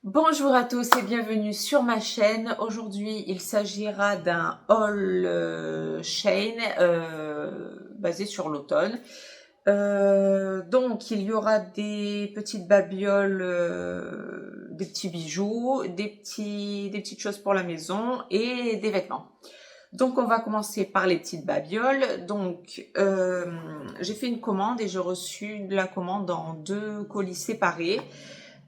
Bonjour à tous et bienvenue sur ma chaîne. Aujourd'hui, il s'agira d'un haul chain basé sur l'automne. Donc, il y aura des petites babioles, des petits bijoux, des petites choses pour la maison et des vêtements. Donc, on va commencer par les petites babioles. Donc, j'ai fait une commande et j'ai reçu la commande en 2 colis séparés.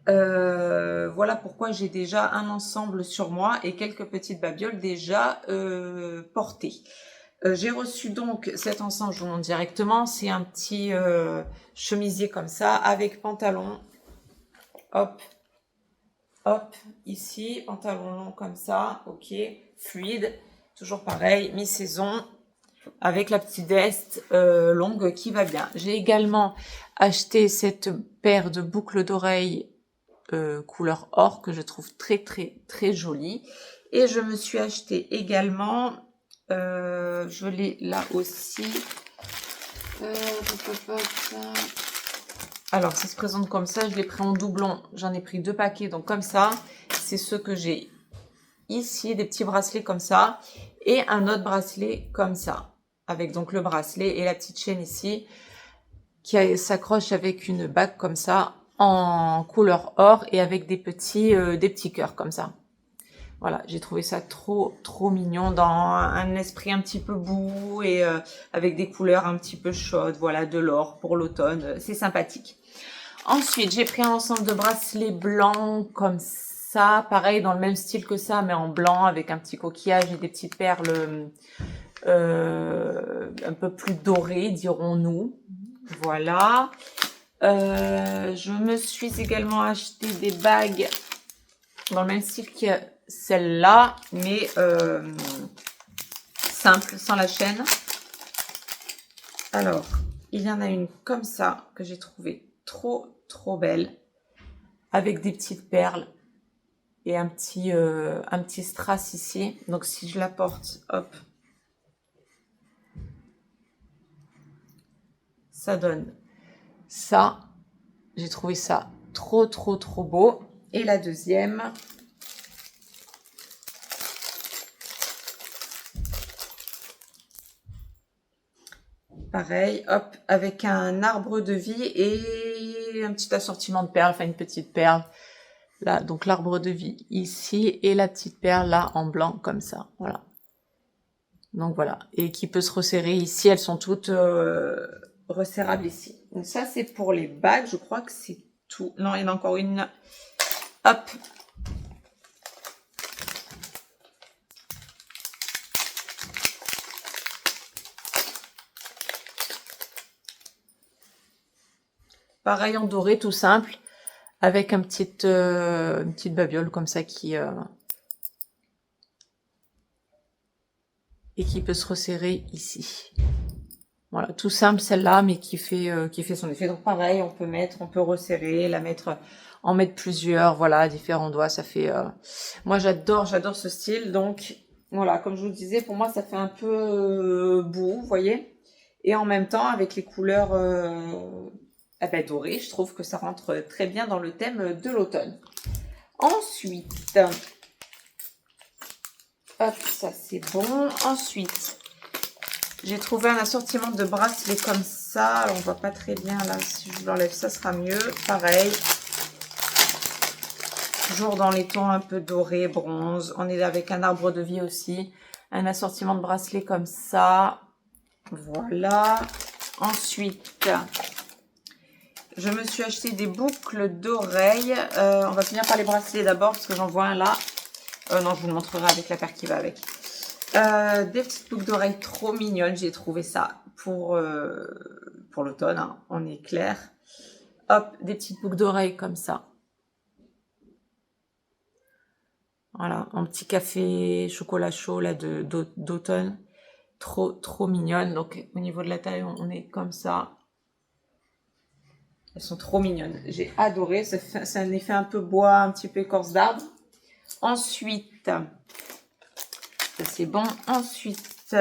Voilà pourquoi j'ai déjà un ensemble sur moi et quelques petites babioles déjà portées. J'ai reçu donc cet ensemble, je vous montre directement, c'est un petit chemisier comme ça avec pantalon, hop, hop, ici, pantalon long comme ça, ok, fluide, toujours pareil, mi-saison, avec la petite veste longue qui va bien. J'ai également acheté cette paire de boucles d'oreilles couleur or que je trouve très jolie. Et je me suis acheté également, je l'ai là aussi. Alors ça se présente comme ça, je l'ai pris en doublon, j'en ai pris 2 paquets, donc comme ça, c'est ce que j'ai ici, des petits bracelets comme ça, et un autre bracelet comme ça, avec donc le bracelet et la petite chaîne ici, qui s'accroche avec une bague comme ça, en couleur or et avec des petits cœurs comme ça. Voilà, j'ai trouvé ça trop mignon dans un esprit un petit peu boue et avec des couleurs un petit peu chaudes, voilà, de l'or pour l'automne, c'est sympathique. Ensuite, j'ai pris un ensemble de bracelets blancs comme ça, pareil dans le même style que ça, mais en blanc avec un petit coquillage et des petites perles un peu plus dorées, dirons-nous. Voilà. Je me suis également acheté des bagues dans le même style que celle-là, mais simple, sans la chaîne. Alors, il y en a une comme ça que j'ai trouvé trop belle, avec des petites perles et un petit strass ici. Donc si je la porte, hop, ça donne ça. J'ai trouvé ça trop beau. Et la deuxième, pareil, hop, avec un arbre de vie et un petit assortiment de perles, enfin une petite perle. Là, donc l'arbre de vie ici et la petite perle là en blanc comme ça, voilà. Donc voilà, et qui peut se resserrer ici, elles sont toutes resserrables ici. Donc ça c'est pour les bagues, je crois que c'est tout. Non, il y en a encore une. Hop. Pareil en doré, tout simple, avec une petite babiole comme ça et qui peut se resserrer ici. Voilà, tout simple celle-là, mais qui fait son effet. Donc pareil, on peut resserrer, en mettre plusieurs, voilà, différents doigts. Ça fait. Moi j'adore ce style. Donc voilà, comme je vous le disais, pour moi ça fait un peu boue, vous voyez. Et en même temps, avec les couleurs dorées, je trouve que ça rentre très bien dans le thème de l'automne. Ensuite, hop, ça c'est bon. Ensuite, j'ai trouvé un assortiment de bracelets comme ça. Alors, on voit pas très bien là. Si je l'enlève, ça sera mieux. Pareil. Toujours dans les tons un peu dorés, bronze. On est avec un arbre de vie aussi. Un assortiment de bracelets comme ça. Voilà. Ensuite, je me suis acheté des boucles d'oreilles. On va finir par les bracelets d'abord parce que j'en vois un là. Non, je vous le montrerai avec la paire qui va avec. Des petites boucles d'oreilles trop mignonnes. J'ai trouvé ça pour l'automne, hein, on est clair. Hop, des petites boucles d'oreilles comme ça. Voilà, un petit café chocolat chaud là d'automne. Trop mignonne. Donc au niveau de la taille, on est comme ça. Elles sont trop mignonnes. J'ai adoré. C'est un effet un peu bois, un petit peu écorce d'arbre. Ensuite, ça c'est bon. Ensuite,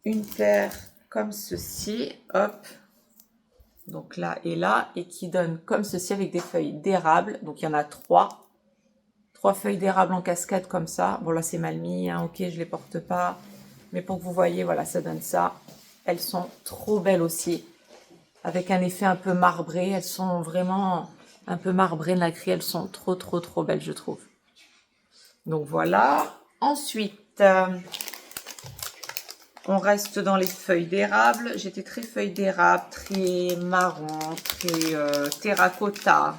une paire comme ceci. Hop. Donc là et là, et qui donne comme ceci avec des feuilles d'érable. Donc il y en a 3. 3 feuilles d'érable en cascade comme ça. Bon là c'est mal mis, hein, ok je les porte pas. Mais pour que vous voyez, voilà, ça donne ça. Elles sont trop belles aussi. Avec un effet un peu marbré. Elles sont vraiment un peu marbrées, nacrées. Elles sont trop trop trop belles je trouve. Donc voilà. Ensuite, on reste dans les feuilles d'érable. J'étais très feuille d'érable, très marron, très terracotta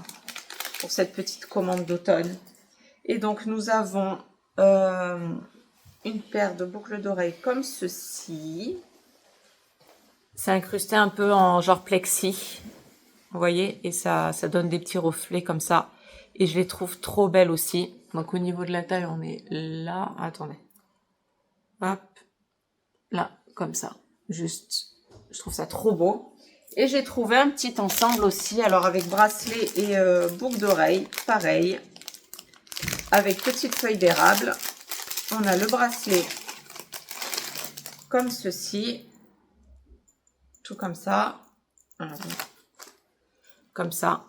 pour cette petite commande d'automne. Et donc, nous avons une paire de boucles d'oreilles comme ceci. C'est incrusté un peu en genre plexi. Vous voyez? Et ça donne des petits reflets comme ça. Et je les trouve trop belles aussi. Donc, au niveau de la taille, on est là. Attendez. Hop. Là, comme ça. Juste, je trouve ça trop beau. Et j'ai trouvé un petit ensemble aussi. Alors, avec bracelet et boucle d'oreille. Pareil. Avec petite feuille d'érable. On a le bracelet comme ceci. Tout comme ça. Comme ça.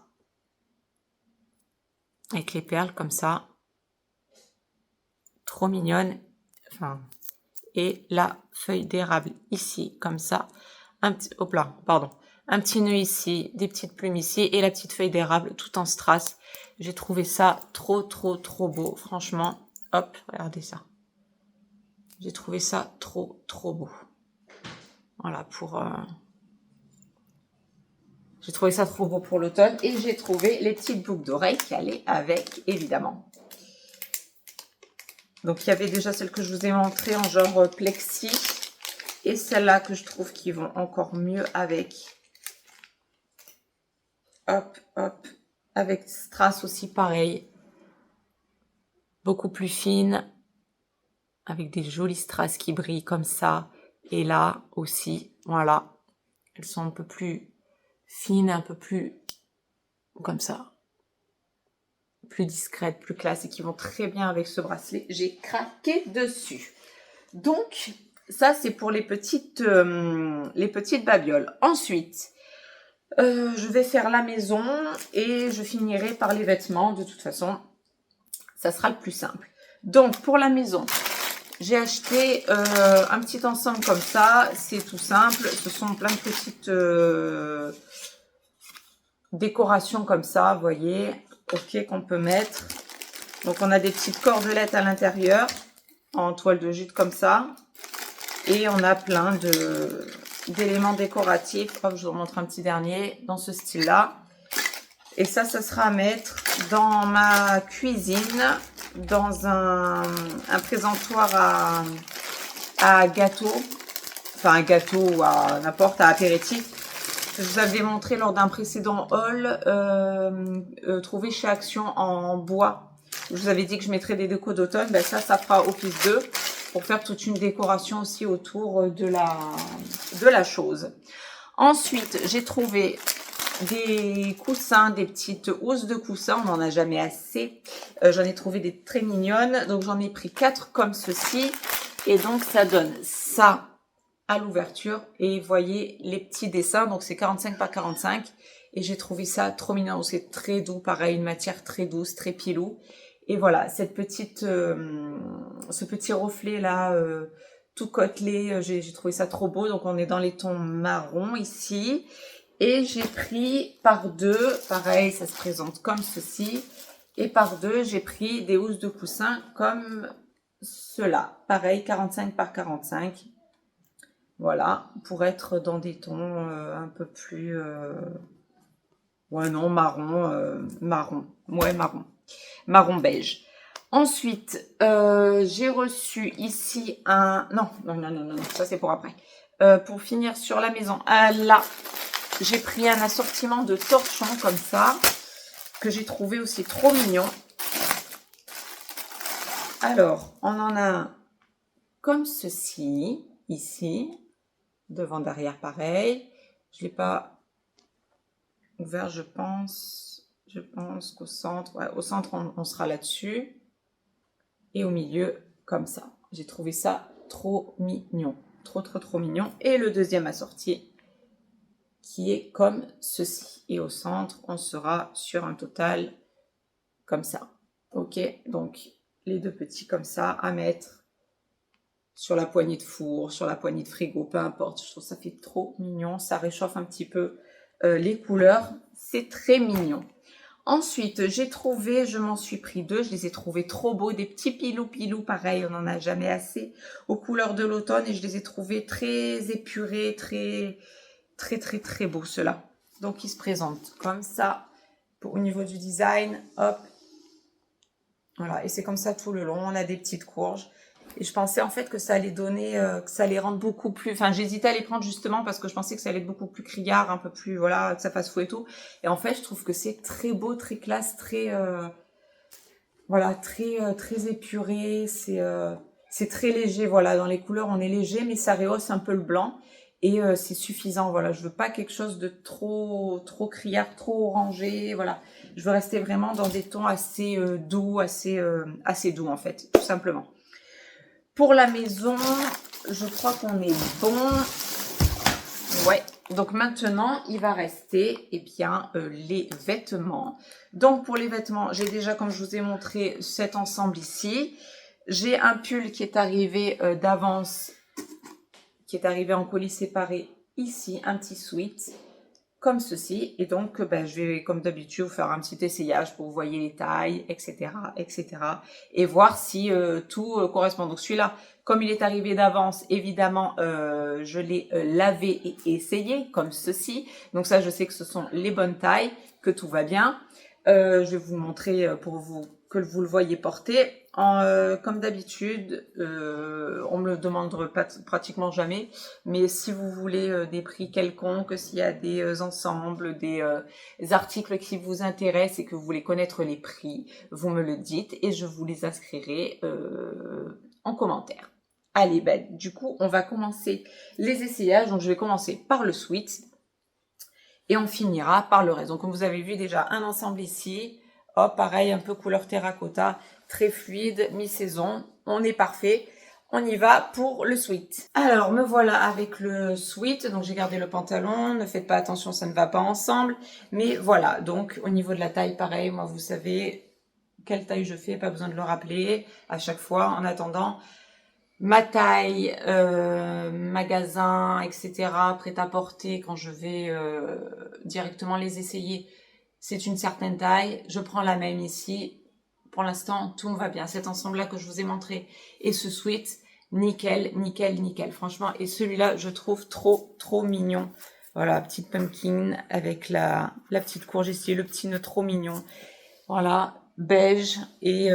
Avec les perles comme ça. Trop mignonne. Enfin, et la feuille d'érable ici, comme ça. Un petit, hop là, pardon. Un petit nœud ici, des petites plumes ici et la petite feuille d'érable tout en strass. J'ai trouvé ça trop, trop, trop beau. Franchement, hop, regardez ça. J'ai trouvé ça trop, trop beau. Voilà, pour... J'ai trouvé ça trop beau pour l'automne. Et j'ai trouvé les petites boucles d'oreilles qui allaient avec, évidemment. Donc, il y avait déjà celles que je vous ai montrées en genre plexi. Et celles-là que je trouve qui vont encore mieux avec. Hop, hop. Avec strass aussi pareil. Beaucoup plus fine. Avec des jolies strass qui brillent comme ça. Et là aussi, voilà. Elles sont un peu plus fines, un peu plus comme ça. Plus discrètes, plus classe et qui vont très bien avec ce bracelet. J'ai craqué dessus. Donc, ça c'est pour les petites babioles. Ensuite, je vais faire la maison et je finirai par les vêtements. De toute façon, ça sera le plus simple. Donc, pour la maison, j'ai acheté un petit ensemble comme ça. C'est tout simple. Ce sont plein de petites décorations comme ça, vous voyez. Ok, qu'on peut mettre. Donc, on a des petites cordelettes à l'intérieur en toile de jute comme ça. Et on a plein d'éléments décoratifs. Hop, je vous montre un petit dernier dans ce style-là. Et ça sera à mettre dans ma cuisine, dans un présentoir à gâteau. Enfin, un gâteau ou à n'importe, à apéritif. Je vous avais montré lors d'un précédent haul, trouvé chez Action en bois. Je vous avais dit que je mettrais des décos d'automne. Ben ça fera office 2 pour faire toute une décoration aussi autour de la chose. Ensuite, j'ai trouvé des coussins, des petites housses de coussins. On n'en a jamais assez. J'en ai trouvé des très mignonnes. Donc, j'en ai pris 4 comme ceci. Et donc, ça donne ça à l'ouverture. Et vous voyez les petits dessins. Donc, c'est 45 par 45. Et j'ai trouvé ça trop mignon. C'est très doux. Pareil, une matière très douce, très pilou. Et voilà, ce petit reflet là, tout côtelé, j'ai trouvé ça trop beau. Donc on est dans les tons marron ici. Et j'ai pris par 2, pareil, ça se présente comme ceci. Et par 2, j'ai pris des housses de coussin comme cela. Pareil, 45 par 45. Voilà, pour être dans des tons un peu plus... ouais, non, marron. Ouais, marron. Marron beige. Ensuite, j'ai reçu ici un... Non, ça c'est pour après. Pour finir sur la maison, là, j'ai pris un assortiment de torchons comme ça, que j'ai trouvé aussi trop mignon. Alors, on en a un comme ceci, ici, devant, derrière, pareil. Je ne l'ai pas ouvert, je pense qu'au centre, ouais, au centre, on sera là-dessus. Et au milieu, comme ça. J'ai trouvé ça trop mignon. Trop, trop, trop mignon. Et le deuxième assorti, qui est comme ceci. Et au centre, on sera sur un total comme ça. Ok, donc les deux petits comme ça à mettre sur la poignée de four, sur la poignée de frigo, peu importe. Je trouve ça fait trop mignon. Ça réchauffe un petit peu les couleurs. C'est très mignon. Ensuite, j'ai trouvé, je m'en suis pris deux, je les ai trouvés trop beaux, des petits pilou-pilou, pareil, on n'en a jamais assez, aux couleurs de l'automne, et je les ai trouvés très épurés, très beaux, ceux-là. Donc, ils se présentent comme ça, au niveau du design, hop, voilà, et c'est comme ça tout le long, on a des petites courges. Et je pensais en fait que ça allait donner, que ça allait rendre beaucoup plus... Enfin, j'hésitais à les prendre justement parce que je pensais que ça allait être beaucoup plus criard, un peu plus, voilà, que ça fasse fou et tout. Et en fait, je trouve que c'est très beau, très classe, très... voilà, très épuré. C'est très léger, voilà. Dans les couleurs, on est léger, mais ça rehausse un peu le blanc. Et c'est suffisant, voilà. Je veux pas quelque chose de trop criard, trop orangé, voilà. Je veux rester vraiment dans des tons assez doux, assez doux en fait, tout simplement. Pour la maison, je crois qu'on est bon. Ouais, donc maintenant, il va rester eh bien, les vêtements. Donc pour les vêtements, j'ai déjà, comme je vous ai montré, cet ensemble ici. J'ai un pull qui est arrivé d'avance, qui est arrivé en colis séparé ici, un petit sweat comme ceci. Et donc, je vais, comme d'habitude, vous faire un petit essayage pour vous voyez les tailles, etc., etc. Et voir si tout correspond. Donc, celui-là, comme il est arrivé d'avance, évidemment, je l'ai lavé et essayé, comme ceci. Donc, ça, je sais que ce sont les bonnes tailles, que tout va bien. Je vais vous montrer pour vous que vous le voyez porter. Comme d'habitude, on me le demande pratiquement jamais, mais si vous voulez des prix quelconques, s'il y a des ensembles, des articles qui vous intéressent et que vous voulez connaître les prix, vous me le dites et je vous les inscrirai en commentaire. Allez, du coup, on va commencer les essayages. Donc, je vais commencer par le sweat et on finira par le reste. Donc, comme vous avez vu déjà, un ensemble ici. Hop, pareil, un peu couleur terracotta, très fluide, mi-saison. On est parfait. On y va pour le sweat. Alors, me voilà avec le sweat. Donc, j'ai gardé le pantalon. Ne faites pas attention, ça ne va pas ensemble. Mais voilà, donc au niveau de la taille, pareil, moi, vous savez quelle taille je fais. Pas besoin de le rappeler à chaque fois. En attendant, ma taille, magasin, etc., prêt-à-porter, quand je vais directement les essayer, c'est une certaine taille. Je prends la même ici. Pour l'instant, tout me va bien. Cet ensemble-là que je vous ai montré et ce sweat, nickel, nickel, nickel. Franchement, et celui-là, je trouve trop mignon. Voilà, petite pumpkin avec la petite courge ici, le petit nœud trop mignon. Voilà, beige et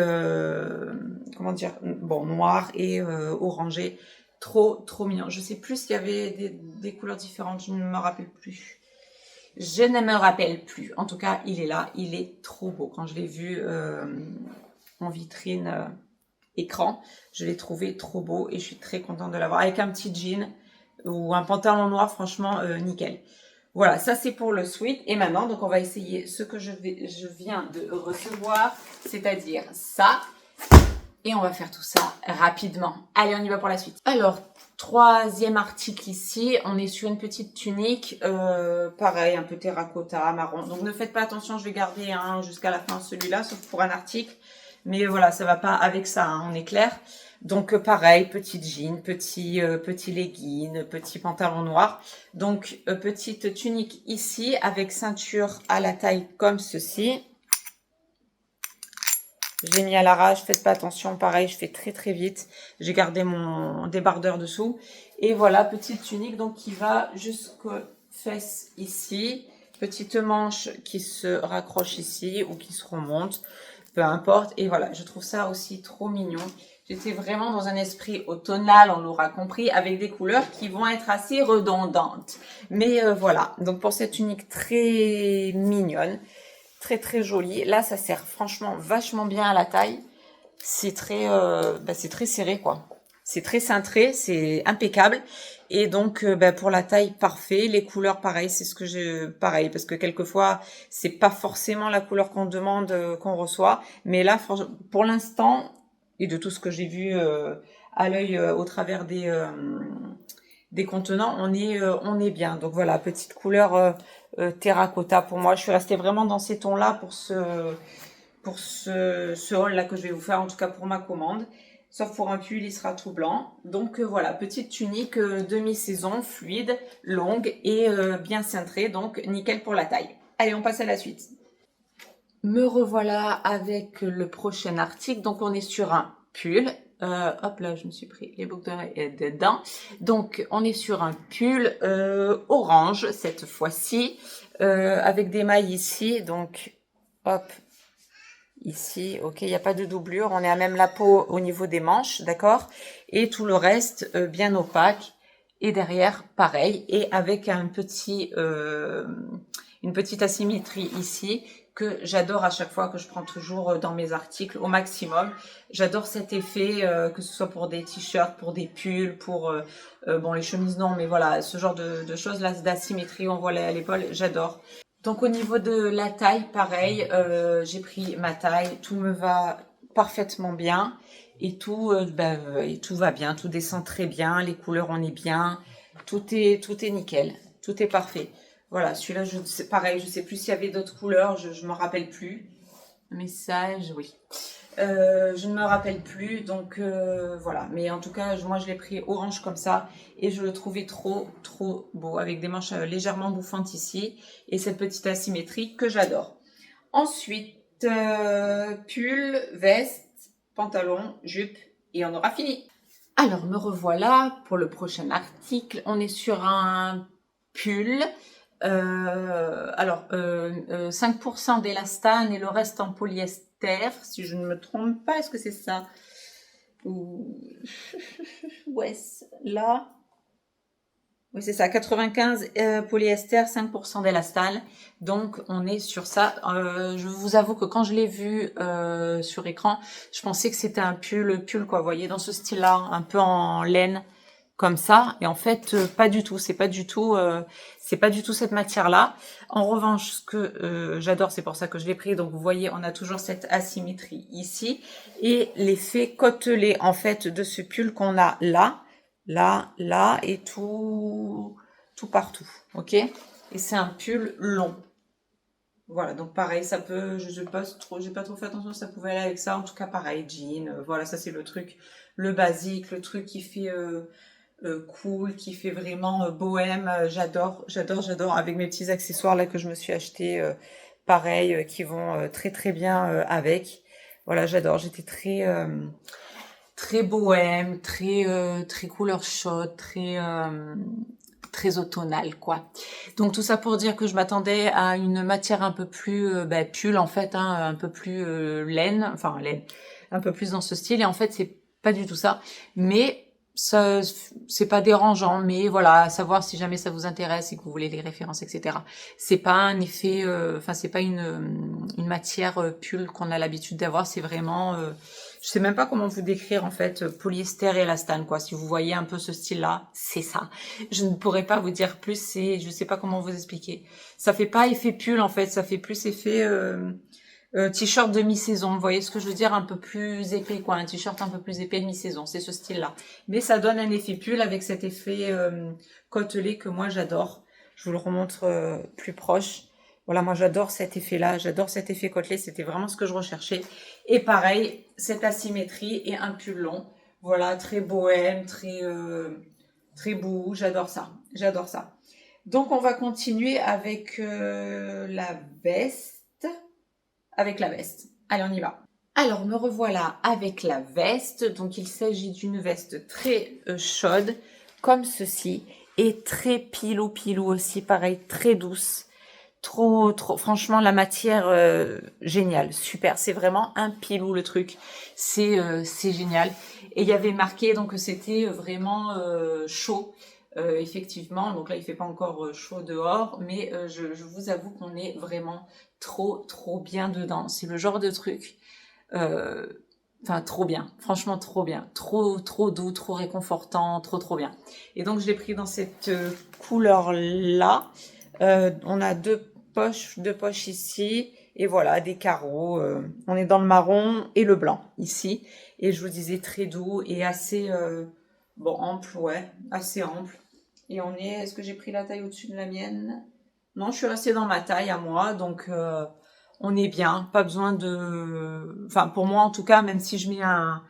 comment dire, bon, noir et orangé. Trop mignon. Je sais plus s'il y avait des couleurs différentes, je ne me rappelle plus. Je ne me rappelle plus. En tout cas, il est là. Il est trop beau. Quand je l'ai vu en vitrine écran, je l'ai trouvé trop beau et je suis très contente de l'avoir. Avec un petit jean ou un pantalon noir, franchement, nickel. Voilà, ça c'est pour le sweat. Et maintenant, donc on va essayer ce que je viens de recevoir, c'est-à-dire ça. Et on va faire tout ça rapidement. Allez, on y va pour la suite. Alors, troisième article ici, on est sur une petite tunique, pareil, un peu terracotta, marron. Donc ne faites pas attention, je vais garder jusqu'à la fin celui-là, sauf pour un article. Mais voilà, ça va pas avec ça, on est clair. Donc pareil, petit jean, petit legging, petit pantalon noir. Donc petite tunique ici avec ceinture à la taille comme ceci. Je l'ai mis à l'arrache, faites pas attention, pareil, je fais très vite. J'ai gardé mon débardeur dessous. Et voilà, petite tunique donc qui va jusqu'aux fesses ici. Petite manche qui se raccroche ici ou qui se remonte, peu importe. Et voilà, je trouve ça aussi trop mignon. J'étais vraiment dans un esprit automnal, on l'aura compris, avec des couleurs qui vont être assez redondantes. Mais voilà, donc pour cette tunique très mignonne, très jolie. Là, ça sert franchement vachement bien à la taille. C'est très serré, quoi. C'est très cintré, c'est impeccable. Et donc, pour la taille, parfait. Les couleurs, pareil, c'est ce que pareil, parce que quelquefois, c'est pas forcément la couleur qu'on demande, qu'on reçoit. Mais là, pour l'instant, et de tout ce que j'ai vu à l'œil au travers des contenants, on est bien. Donc voilà, petite couleur terracotta pour moi. Je suis restée vraiment dans ces tons-là pour ce haul là que je vais vous faire, en tout cas pour ma commande. Sauf pour un pull, il sera tout blanc. Donc voilà, petite tunique demi-saison, fluide, longue et bien cintrée. Donc nickel pour la taille. Allez, on passe à la suite. Me revoilà avec le prochain article. Donc on est sur un pull. Hop là, je me suis pris les boucles d'oreilles dedans. Donc on est sur un pull orange cette fois-ci, avec des mailles ici. Donc hop, ici, ok, il n'y a pas de doublure, on est à même la peau au niveau des manches, d'accord? Et tout le reste bien opaque. Et derrière, pareil, et avec une petite asymétrie ici que j'adore à chaque fois, que je prends toujours dans mes articles au maximum. J'adore cet effet, que ce soit pour des t-shirts, pour des pulls, pour bon, les chemises non, mais voilà, ce genre de choses là, d'asymétrie, on voit à l'épaule, j'adore. Donc au niveau de la taille, pareil, j'ai pris ma taille, tout me va parfaitement bien et tout va bien, tout descend très bien, les couleurs on est bien, tout est nickel, tout est parfait. Voilà, celui-là, pareil, je sais plus s'il y avait d'autres couleurs, je me rappelle plus. Message, oui. Je ne me rappelle plus, donc voilà. Mais en tout cas, moi je l'ai pris orange comme ça et je le trouvais trop beau, avec des manches légèrement bouffantes ici et cette petite asymétrie que j'adore. Ensuite, pull, veste, pantalon, jupe et on aura fini. Alors me revoilà pour le prochain article. On est sur un pull. 5% d'élastane et le reste en polyester, si je ne me trompe pas. Est-ce que c'est ça? Ouais, là. Oui, c'est ça, 95 polyester, 5% d'élastane. Donc, on est sur ça. Je vous avoue que quand je l'ai vu sur écran, je pensais que c'était un pull, quoi, vous voyez, dans ce style-là, un peu en laine, comme ça. Et en fait, pas du tout. C'est pas du tout cette matière-là. En revanche, ce que j'adore, c'est pour ça que je l'ai pris. Donc, vous voyez, on a toujours cette asymétrie ici. Et l'effet côtelé, en fait, de ce pull qu'on a là, et tout partout, ok? Et c'est un pull long. Voilà, donc pareil, ça peut, j'ai pas trop fait attention, ça pouvait aller avec ça. En tout cas, pareil, jean. Voilà, ça c'est le truc, le basique, le truc qui fait cool, qui fait vraiment bohème. J'adore, avec mes petits accessoires là que je me suis acheté, pareil, qui vont très bien avec. Voilà, j'adore. J'étais très bohème, très couleur chaude, très automnale, quoi. Donc tout ça pour dire que je m'attendais à une matière un peu plus pull en fait, hein, un peu plus laine, un peu plus dans ce style. Et en fait c'est pas du tout ça. Mais ça, c'est pas dérangeant, mais voilà, à savoir si jamais ça vous intéresse et que vous voulez les références, etc. C'est pas un effet, c'est pas une matière pull qu'on a l'habitude d'avoir. C'est vraiment je sais même pas comment vous décrire en fait, polyester et élastane quoi. Si vous voyez un peu ce style-là, c'est ça. Je ne pourrais pas vous dire plus, je sais pas comment vous expliquer. Ça fait pas effet pull en fait, ça fait plus effet t-shirt de mi-saison. Vous voyez ce que je veux dire, un peu plus épais quoi, un t-shirt un peu plus épais de mi-saison, c'est ce style-là. Mais ça donne un effet pull avec cet effet côtelé que moi j'adore. Je vous le remontre plus proche. Voilà, moi j'adore cet effet-là, j'adore cet effet côtelé, c'était vraiment ce que je recherchais. Et pareil, cette asymétrie et un pull long. Voilà, très bohème, très beau, j'adore ça, j'adore ça. Donc on va continuer avec la veste. Allez, on y va. Alors me revoilà avec la veste. Donc il s'agit d'une veste très chaude, comme ceci, et très pilou aussi, pareil, très douce. Trop, franchement, la matière, géniale, super. C'est vraiment un pilou le truc. C'est génial. Et il y avait marqué donc que c'était vraiment chaud, effectivement. Donc là, il fait pas encore chaud dehors, mais je vous avoue qu'on est vraiment trop bien dedans. C'est le genre de truc, trop bien. Franchement, trop bien. Trop doux, trop réconfortant, trop bien. Et donc, je l'ai pris dans cette couleur-là. On a deux poches ici et voilà des carreaux, on est dans le marron et le blanc ici, et je vous disais très doux et assez ample, ouais, assez ample. Et est-ce que j'ai pris la taille au-dessus de la mienne? Non, je suis restée dans ma taille à moi, donc on est bien. Pas besoin de... Enfin, pour moi en tout cas, même si je mets un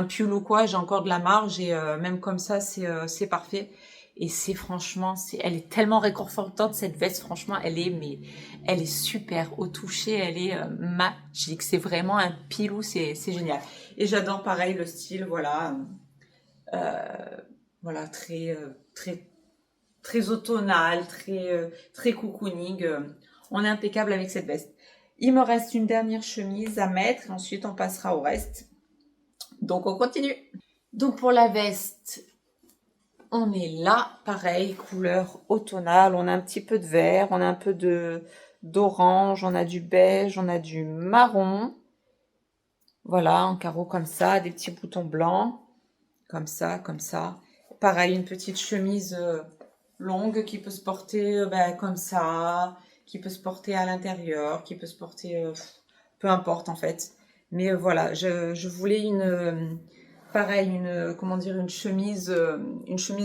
pull ou quoi, j'ai encore de la marge et même comme ça, c'est parfait. Et c'est franchement, elle est tellement réconfortante cette veste. Franchement, elle est super au toucher, elle est magique. C'est vraiment un pilou, c'est génial. Et j'adore pareil le style, voilà, voilà très automnal, très cocooning. On est impeccable avec cette veste. Il me reste une dernière chemise à mettre. Ensuite, on passera au reste. Donc, on continue. Donc, pour la veste, on est là. Pareil, couleur automnale. On a un petit peu de vert. On a un peu d'orange. On a du beige. On a du marron. Voilà, en carreau comme ça. Des petits boutons blancs. Comme ça, comme ça. Pareil, une petite chemise... longue qui peut se porter comme ça, qui peut se porter à l'intérieur, qui peut se porter peu importe en fait. Mais voilà, je voulais pareil comment dire une chemise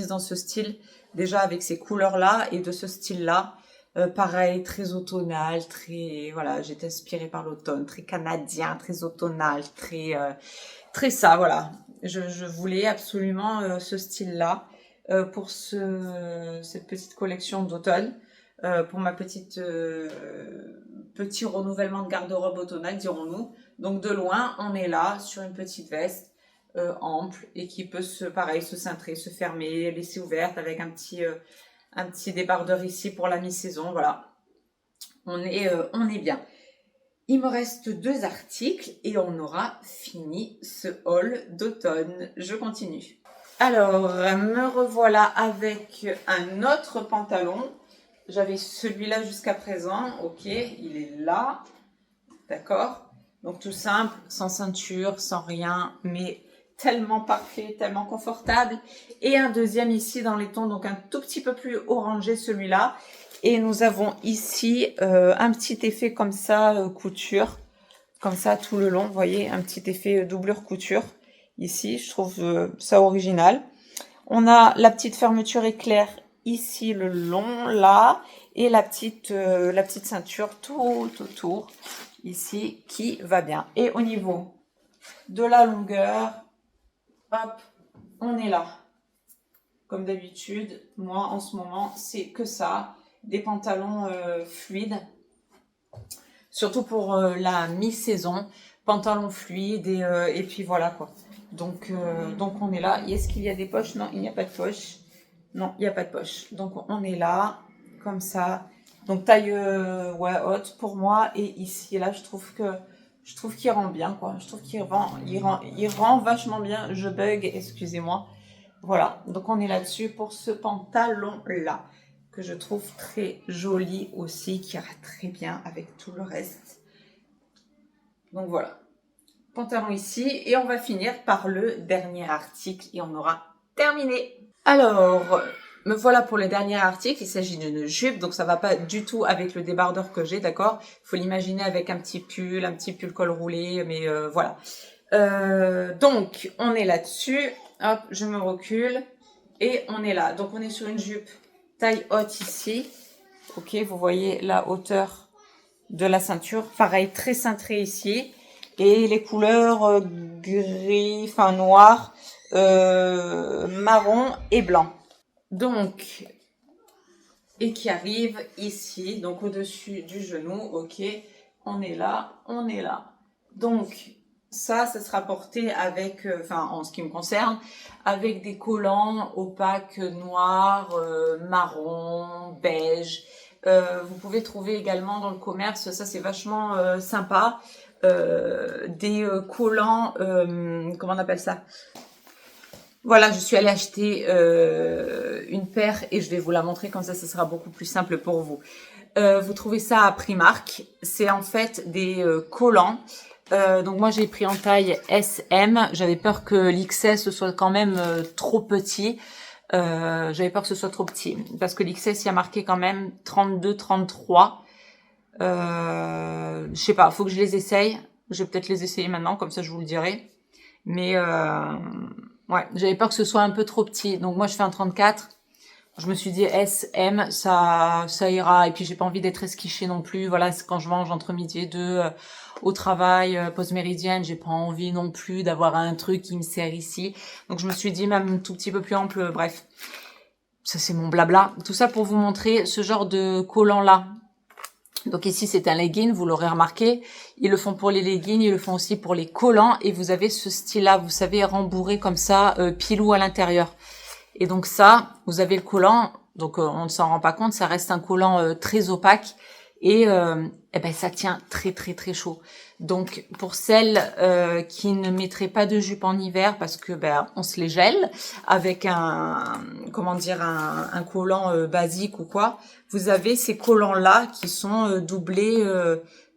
dans ce style déjà avec ces couleurs là et de ce style là. Pareil, très automnal, très voilà, j'étais inspirée par l'automne, très canadien, très automnal, très ça voilà. Je voulais absolument ce style là. Pour cette petite collection d'automne, pour ma petit renouvellement de garde-robe automnale, dirons-nous. Donc de loin, on est là sur une petite veste ample et qui peut pareil, se cintrer, se fermer, laisser ouverte avec un petit débardeur ici pour la mi-saison. Voilà, on est bien. Il me reste 2 articles et on aura fini ce haul d'automne. Je continue. Alors, me revoilà avec un autre pantalon. J'avais celui-là jusqu'à présent. Ok, il est là. D'accord. Donc tout simple, sans ceinture, sans rien, mais tellement parfait, tellement confortable. Et un deuxième ici dans les tons, donc un tout petit peu plus orangé celui-là. Et nous avons ici un petit effet comme ça, couture. Comme ça tout le long, vous voyez, un petit effet doublure couture. Ici, je trouve ça original. On a la petite fermeture éclair ici le long, là, et la petite ceinture tout autour, ici, qui va bien. Et au niveau de la longueur, hop, on est là. Comme d'habitude, moi, en ce moment, c'est que ça. Des pantalons fluides. Surtout pour la mi-saison. Pantalons fluides et puis voilà, quoi. Donc on est là. Est-ce qu'il y a des poches? Non, il n'y a pas de poche. Non, il n'y a pas de poche. Donc on est là, comme ça. Donc taille haute pour moi. Et ici, là, je trouve qu'il rend bien, quoi. Je trouve qu'il rend vachement bien. Je bug, excusez-moi. Voilà. Donc on est là-dessus pour ce pantalon-là, que je trouve très joli aussi, qui ira très bien avec tout le reste. Donc voilà. Pantalon ici et on va finir par le dernier article et on aura terminé. Alors, me voilà pour le dernier article. Il s'agit d'une jupe, donc ça va pas du tout avec le débardeur que j'ai, d'accord? Il faut l'imaginer avec un petit pull col roulé, mais voilà. Donc, on est là-dessus. Hop, je me recule et on est là. Donc, on est sur une jupe taille haute ici. Ok, vous voyez la hauteur de la ceinture. Pareil, très cintré ici. Et les couleurs gris, enfin noir, marron et blanc. Donc, et qui arrive ici, donc au-dessus du genou, ok, on est là, on est là. Donc, ça sera porté avec, en ce qui me concerne, avec des collants opaques noirs, marron, beige. Vous pouvez trouver également dans le commerce, ça c'est vachement sympa, des collants, comment on appelle ça? Voilà, je suis allée acheter une paire et je vais vous la montrer, comme ça sera beaucoup plus simple pour vous. Vous trouvez ça à Primark, c'est en fait des collants. Donc moi j'ai pris en taille SM, j'avais peur que l'XS soit quand même trop petit. J'avais peur que ce soit trop petit, parce que l'XS il y a marqué quand même 32, 33. Je sais pas, faut que je les essaye. Je vais peut-être les essayer maintenant, comme ça je vous le dirai. Mais ouais, j'avais peur que ce soit un peu trop petit. Donc moi je fais un 34 Je me suis dit S, M, ça ira. Et puis j'ai pas envie d'être esquichée non plus. Voilà, c'est quand je mange entre midi et deux au travail, pause méridienne, j'ai pas envie non plus d'avoir un truc qui me sert ici. Donc je me suis dit même un tout petit peu plus ample, bref. Ça c'est mon blabla. Tout ça pour vous montrer ce genre de collant là. Donc ici c'est un legging, vous l'aurez remarqué. Ils le font pour les leggings, ils le font aussi pour les collants. Et vous avez ce style là, vous savez, rembourré comme ça, pilou à l'intérieur. Et donc ça, vous avez le collant, donc on ne s'en rend pas compte, ça reste un collant très opaque et eh ben ça tient très très très chaud. Donc pour celles qui ne mettraient pas de jupe en hiver parce que ben on se les gèle avec un comment dire un collant basique ou quoi, vous avez ces collants là qui sont doublés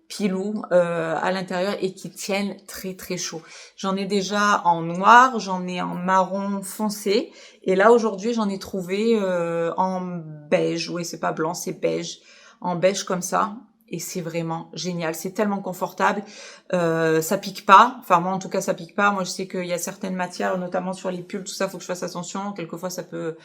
pilou à l'intérieur et qui tiennent très très chaud. J'en ai déjà en noir, j'en ai en marron foncé et là aujourd'hui j'en ai trouvé en beige. Oui, c'est pas blanc, c'est beige, en beige comme ça. Et c'est vraiment génial, c'est tellement confortable, ça pique pas, enfin moi en tout cas ça pique pas, moi je sais qu'il y a certaines matières, notamment sur les pulls, tout ça, faut que je fasse attention, quelquefois ça peut,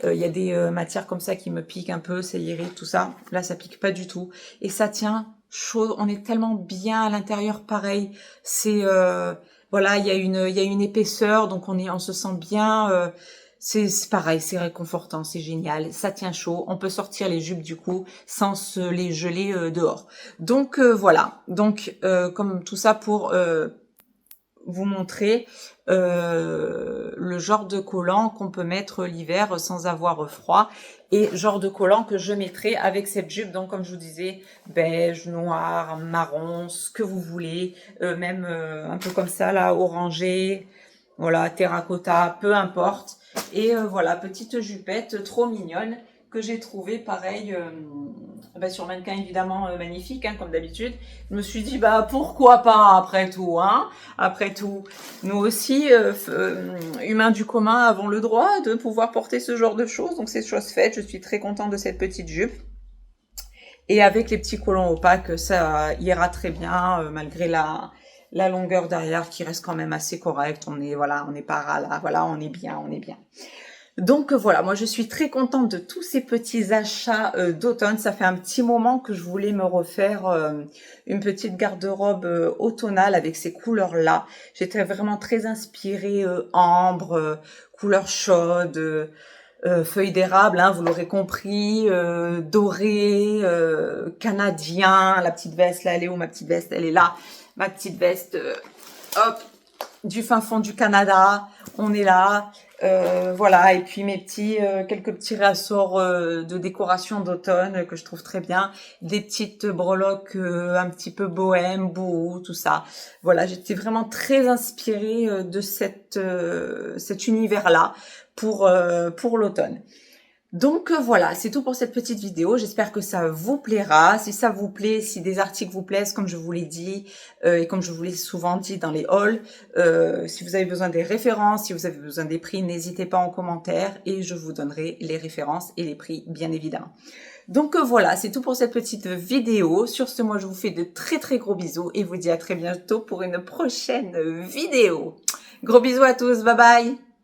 il y a des matières comme ça qui me piquent un peu, ça irrite, tout ça, là ça pique pas du tout, et ça tient chaud, on est tellement bien à l'intérieur, pareil, c'est, voilà, il y a une épaisseur, donc on se sent bien, c'est pareil, c'est réconfortant, c'est génial, ça tient chaud, on peut sortir les jupes du coup sans se les geler dehors. Donc voilà, donc comme tout ça pour vous montrer le genre de collant qu'on peut mettre l'hiver sans avoir froid et genre de collant que je mettrai avec cette jupe, donc comme je vous disais, beige, noir, marron, ce que vous voulez, même un peu comme ça là, orangé, voilà, terracotta, peu importe. Et voilà, petite jupette trop mignonne que j'ai trouvée pareil sur mannequin évidemment magnifique hein, comme d'habitude. Je me suis dit bah pourquoi pas après tout hein. Après tout, nous aussi humains du commun avons le droit de pouvoir porter ce genre de choses. Donc c'est chose faite. Je suis très contente de cette petite jupe. Et avec les petits collants opaques, ça ira très bien malgré la longueur derrière qui reste quand même assez correcte. On est pas là, voilà, on est bien. Donc voilà, moi je suis très contente de tous ces petits achats d'automne. Ça fait un petit moment que je voulais me refaire une petite garde-robe automnale avec ces couleurs-là. J'étais vraiment très inspirée ambre, couleur chaude, feuilles d'érable, hein, vous l'aurez compris, doré, canadien. La petite veste, là, elle est où ma petite veste? Elle est là. Ma petite veste, hop, du fin fond du Canada, on est là, voilà, et puis mes quelques petits ressorts de décoration d'automne que je trouve très bien, des petites breloques un petit peu bohème, boho, tout ça. Voilà, j'étais vraiment très inspirée de cet univers-là pour l'automne. Donc voilà, c'est tout pour cette petite vidéo. J'espère que ça vous plaira. Si ça vous plaît, si des articles vous plaisent, comme je vous l'ai dit, et comme je vous l'ai souvent dit dans les hauls, si vous avez besoin des références, si vous avez besoin des prix, n'hésitez pas en commentaire et je vous donnerai les références et les prix, bien évidemment. Donc voilà, c'est tout pour cette petite vidéo. Sur ce, moi, je vous fais de très très gros bisous et vous dis à très bientôt pour une prochaine vidéo. Gros bisous à tous, bye bye!